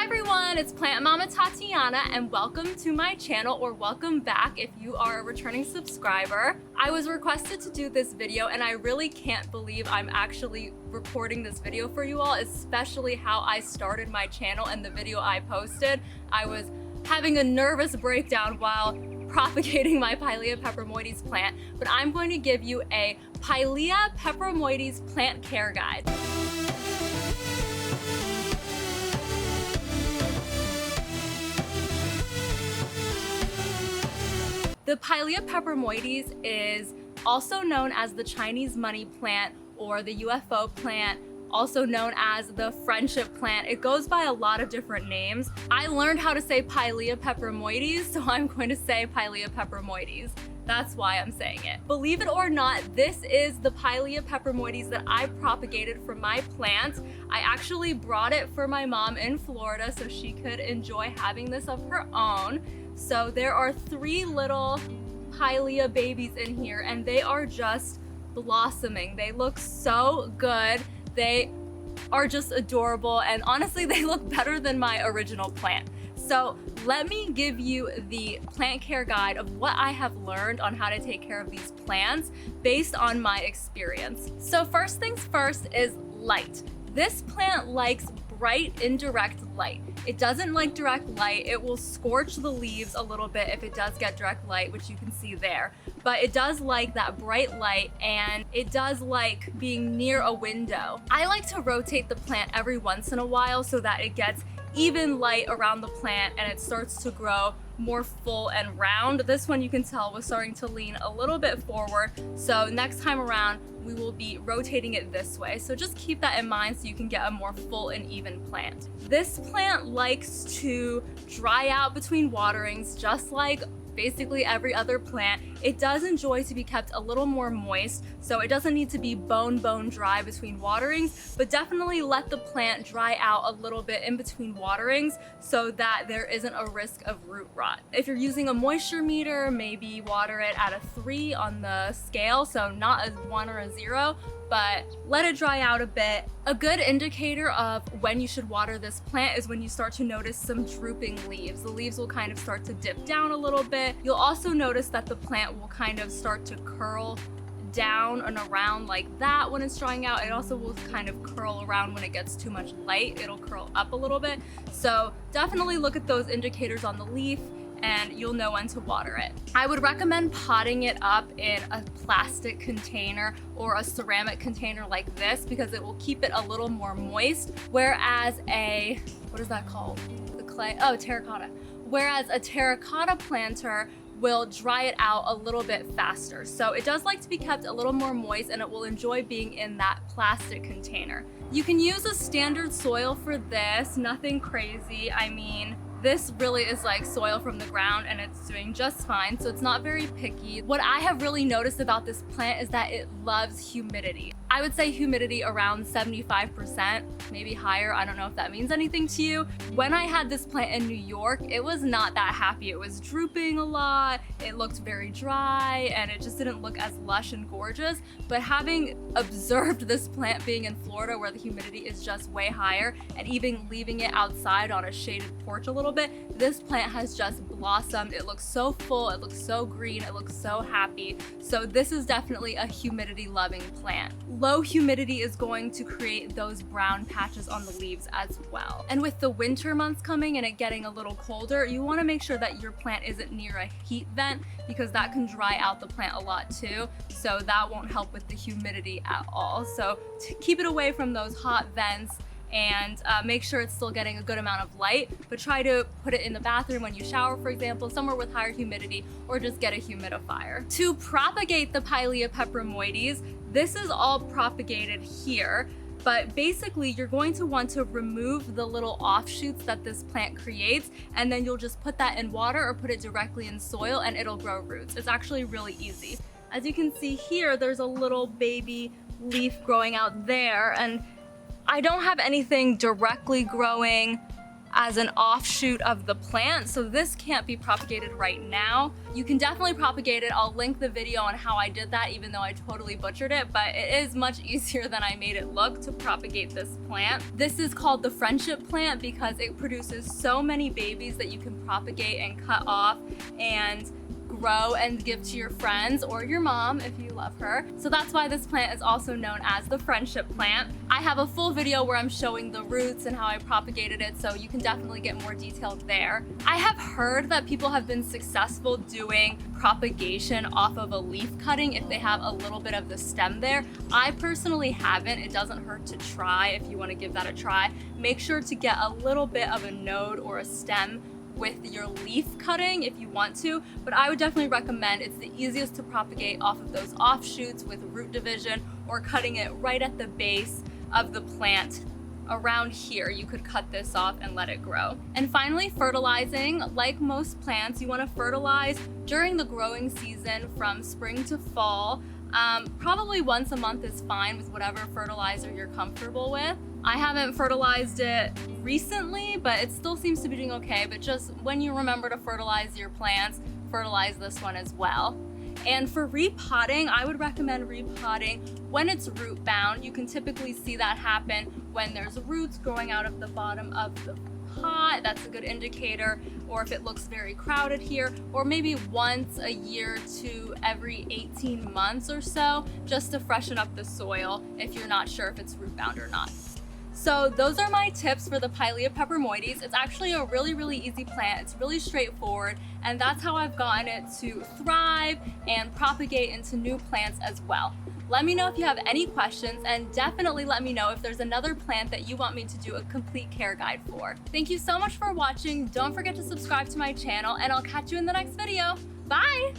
everyone, it's Plant Mama Tatiana and welcome to my channel, or welcome back if you are a returning subscriber. I was requested to do this video and I really can't believe I'm actually recording this video for you all, especially how I started my channel and the video I posted. I was having a nervous breakdown while propagating my Pilea Peperomioides plant, but I'm going to give you a Pilea Peperomioides plant care guide. The Pilea Peperomioides is also known as the Chinese money plant or the UFO plant, also known as the friendship plant. It goes by a lot of different names. I learned how to say Pilea Peperomioides, so I'm going to say Pilea Peperomioides. That's why I'm saying it. Believe it or not, this is the Pilea Peperomioides that I propagated from my plants. I actually brought it for my mom in Florida so she could enjoy having this of her own. So there are 3 little Pilea babies in here and they are just blossoming. They look so good. They are just adorable and honestly they look better than my original plant. So let me give you the plant care guide of what I have learned on how to take care of these plants based on my experience. So first things first is light. This plant likes bright indirect light. It doesn't like direct light. It will scorch the leaves a little bit if it does get direct light, which you can see there. But it does like that bright light and it does like being near a window. I like to rotate the plant every once in a while so that it gets even light around the plant and it starts to grow more full and round. This one you can tell was starting to lean a little bit forward. So next time around, we will be rotating it this way. So just keep that in mind so you can get a more full and even plant. This plant likes to dry out between waterings, just like basically every other plant. It does enjoy to be kept a little more moist, so it doesn't need to be bone dry between waterings, but definitely let the plant dry out a little bit in between waterings so that there isn't a risk of root rot. If you're using a moisture meter, maybe water it at a 3 on the scale, so not a 1 or a 0, but let it dry out a bit. A good indicator of when you should water this plant is when you start to notice some drooping leaves. The leaves will kind of start to dip down a little bit. You'll also notice that the plant will kind of start to curl down and around like that when it's drying out. It also will kind of curl around when it gets too much light. It'll curl up a little bit. So definitely look at those indicators on the leaf and you'll know when to water it. I would recommend potting it up in a plastic container or a ceramic container like this because it will keep it a little more moist, whereas what is that called? The clay? Oh, terracotta. Whereas a terracotta planter will dry it out a little bit faster. So it does like to be kept a little more moist and it will enjoy being in that plastic container. You can use a standard soil for this, nothing crazy. I mean, this really is like soil from the ground and it's doing just fine, so it's not very picky. What I have really noticed about this plant is that it loves humidity. I would say humidity around 75%, maybe higher. I don't know if that means anything to you. When I had this plant in New York, it was not that happy. It was drooping a lot, it looked very dry, and it just didn't look as lush and gorgeous. But having observed this plant being in Florida where the humidity is just way higher, and even leaving it outside on a shaded porch a little bit, this plant has just blossomed. It looks so full, it looks so green, it looks so happy. So this is definitely a humidity loving plant. Low humidity is going to create those brown patches on the leaves as well. And with the winter months coming and it getting a little colder, you want to make sure that your plant isn't near a heat vent because that can dry out the plant a lot too. So that won't help with the humidity at all. So keep it away from those hot vents and make sure it's still getting a good amount of light, but try to put it in the bathroom when you shower, for example, somewhere with higher humidity, or just get a humidifier. To propagate the Pilea Peperomioides, this is all propagated here, but basically you're going to want to remove the little offshoots that this plant creates, and then you'll just put that in water or put it directly in soil and it'll grow roots. It's actually really easy. As you can see here, there's a little baby leaf growing out there, and I don't have anything directly growing as an offshoot of the plant, so this can't be propagated right now. You can definitely propagate it. I'll link the video on how I did that, even though I totally butchered it, but it is much easier than I made it look to propagate this plant. This is called the friendship plant because it produces so many babies that you can propagate and cut off and grow and give to your friends or your mom if you love her. So that's why this plant is also known as the friendship plant. I have a full video where I'm showing the roots and how I propagated it, so you can definitely get more detailed there. I have heard that people have been successful doing propagation off of a leaf cutting if they have a little bit of the stem there. I personally haven't. It doesn't hurt to try if you want to give that a try. Make sure to get a little bit of a node or a stem with your leaf cutting if you want to, but I would definitely recommend, it's the easiest to propagate off of those offshoots with root division or cutting it right at the base of the plant. Around here, you could cut this off and let it grow. And finally, fertilizing. Like most plants, you want to fertilize during the growing season from spring to fall. Probably once a month is fine with whatever fertilizer you're comfortable with. I haven't fertilized it recently, but it still seems to be doing okay. But just when you remember to fertilize your plants, fertilize this one as well. And for repotting, I would recommend repotting when it's root bound. You can typically see that happen when there's roots growing out of the bottom of the pot. That's a good indicator. Or if it looks very crowded here, or maybe once a year to every 18 months or so, just to freshen up the soil if you're not sure if it's root bound or not. So those are my tips for the Pilea Peperomoides. It's actually a really easy plant. It's really straightforward, and that's how I've gotten it to thrive and propagate into new plants as well. Let me know if you have any questions, and definitely let me know if there's another plant that you want me to do a complete care guide for. Thank you so much for watching. Don't forget to subscribe to my channel, and I'll catch you in the next video. Bye!